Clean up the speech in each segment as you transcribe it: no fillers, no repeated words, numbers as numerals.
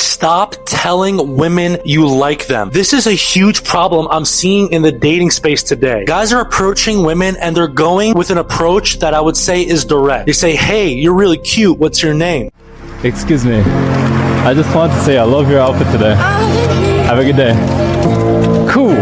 Stop telling women you like them. This is a huge problem I'm seeing in the dating space today. Guys are approaching women and they're going with an approach that I would say is direct. They say, hey, you're really cute. What's your name? Excuse me. I just wanted to say I love your outfit today. Have a good day. Cool.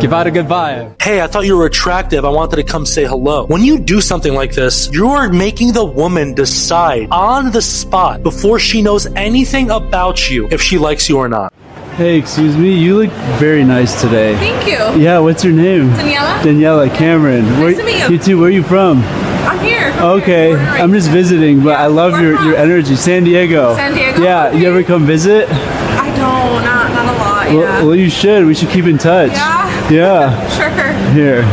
Give out a good vibe. Hey, I thought you were attractive. I wanted to come say hello. When you do something like this, you are making the woman decide on the spot before she knows anything about you if she likes you or not. Hey, excuse me, you look very nice today. Thank you. Yeah, what's your name? Daniela. Daniela, Cameron. Nice to meet you. You too, where are you from? I'm here. Okay, I'm just visiting, but I love your energy. San Diego. San Diego? Yeah, Okay. you ever come visit? I don't, not a lot, yeah. Well, you should. We should keep in touch. Yeah? Yeah. Sure. Here.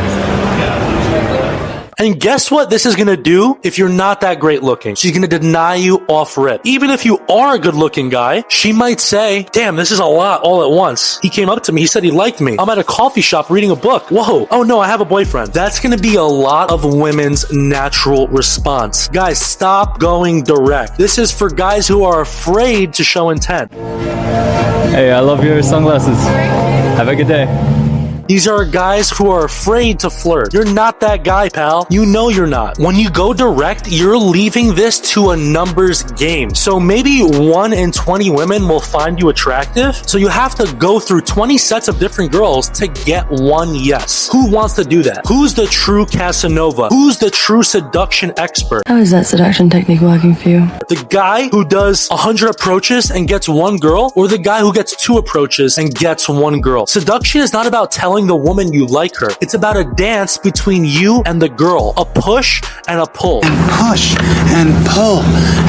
And guess what this is going to do if you're not that great looking? She's going to deny you off rip. Even if you are a good looking guy, she might say, damn, this is a lot all at once. He came up to me. He said he liked me. I'm at a coffee shop reading a book. Whoa. Oh no, I have a boyfriend. That's going to be a lot of women's natural response. Guys, stop going direct. This is for guys who are afraid to show intent. Hey, I love your sunglasses. Have a good day. These are guys who are afraid to flirt. You're not that guy, pal. You know you're not. When you go direct, you're leaving this to a numbers game. So maybe 1 in 20 women will find you attractive. So you have to go through 20 sets of different girls to get one yes. Who wants to do that? Who's the true Casanova? Who's the true seduction expert? How is that seduction technique working for you? The guy who does 100 approaches and gets one girl, or the guy who gets 2 approaches and gets one girl? Seduction is not about telling the woman you like her. It's about a dance between you and the girl. A push and a pull. And push and pull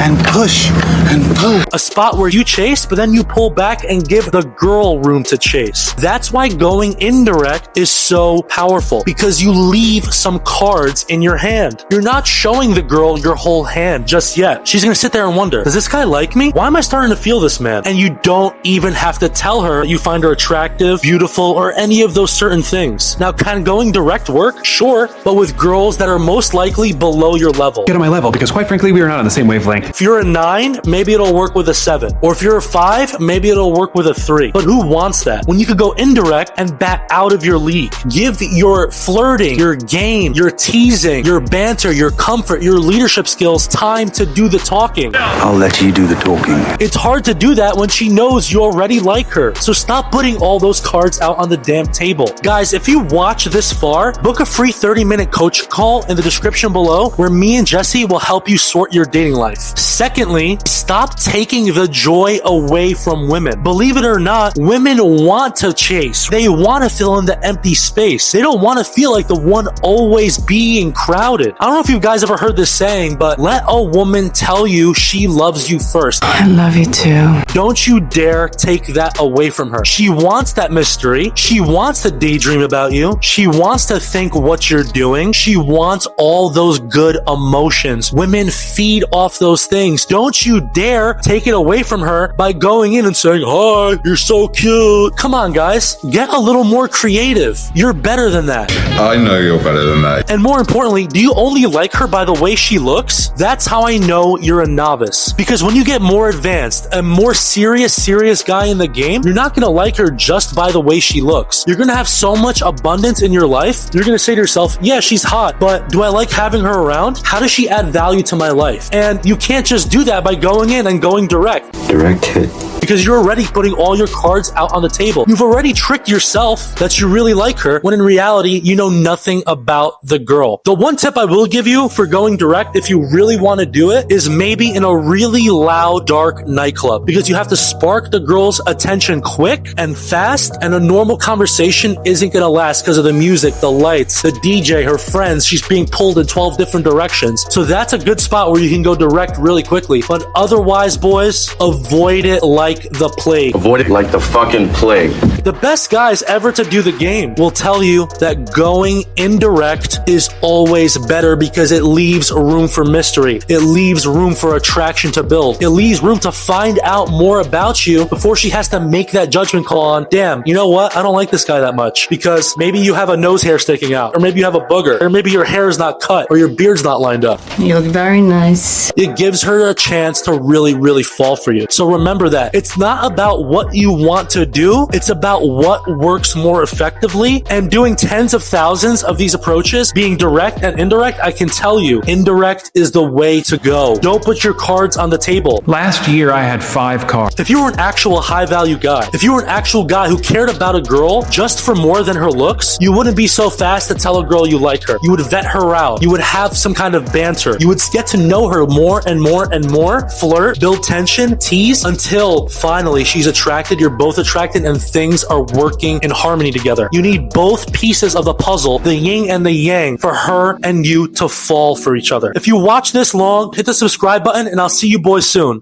and push and pull. A spot where you chase, but then you pull back and give the girl room to chase. That's why going indirect is so powerful, because you leave some cards in your hand. You're not showing the girl your whole hand just yet. She's gonna sit there and wonder, does this guy like me? Why am I starting to feel this man? And you don't even have to tell her you find her attractive, beautiful, or any of those certain things. Now, can going direct work? Sure, but with girls that are most likely below your level. Get on my level, because quite frankly, we are not on the same wavelength. If you're a 9, maybe it'll work with a 7. Or if you're a 5, maybe it'll work with a 3. But who wants that? When you could go indirect and bat out of your league. Give your flirting, your game, your teasing, your banter, your comfort, your leadership skills time to do the talking. I'll let you do the talking. It's hard to do that when she knows you already like her. So stop putting all those cards out on the damn table. Guys, if you watch this far, book a free 30-minute coach call in the description below where me and Jesse will help you sort your dating life. Secondly, stop taking the joy away from women. Believe it or not, women want to chase. They want to fill in the empty space. They don't want to feel like the one always being crowded. I don't know if you guys ever heard this saying, but let a woman tell you she loves you first. I love you too. Don't you dare take that away from her. She wants that mystery. She wants to daydream about you. She wants to think what you're doing. She wants all those good emotions. Women feed off those things. Don't you dare take it away from her by going in and saying, hi, you're so cute. Come on, guys. Get a little more creative. You're better than that. I know you're better than that. And more importantly, do you only like her by the way she looks? That's how I know you're a novice. Because when you get more advanced, a more serious guy in the game, you're not going to like her just by the way she looks. You're going to have so much abundance in your life. You're going to say to yourself, yeah, she's hot, but do I like having her around? How does she add value to my life? And you can't just do that by going in and going direct. Direct hit. Because you're already putting all your cards out on the table. You've already tricked yourself that you really like her, when in reality, you know nothing about the girl. The one tip I will give you for going direct, if you really want to do it, is maybe in a really loud, dark nightclub. Because you have to spark the girl's attention quick and fast, and a normal conversation isn't going to last because of the music, the lights, the DJ, her friends. She's being pulled in 12 different directions. So that's a good spot where you can go direct really quickly. But otherwise, boys, avoid it like the plague. Avoid it like the fucking plague. The best guys ever to do the game will tell you that going indirect is always better because it leaves room for mystery. It leaves room for attraction to build. It leaves room to find out more about you before she has to make that judgment call on, damn, you know what? I don't like this guy that much because maybe you have a nose hair sticking out, or maybe you have a booger, or maybe your hair is not cut, or your beard's not lined up. You look very nice. It gives her a chance to really, really fall for you. So remember that. It's not about what you want to do. It's about what works more effectively. And doing tens of thousands of these approaches, being direct and indirect, I can tell you, indirect is the way to go. Don't put your cards on the table. Last year, I had 5 cars. If you were an actual high-value guy, if you were an actual guy who cared about a girl just for more than her looks, you wouldn't be so fast to tell a girl you like her. You would vet her out. You would have some kind of banter. You would get to know her more and more and more, flirt, build tension, tease, until finally she's attracted, you're both attracted, and things are working in harmony together. You need both pieces of the puzzle, the yin and the yang, for her and you to fall for each other. If you watch this long, hit the subscribe button, and I'll see you boys soon.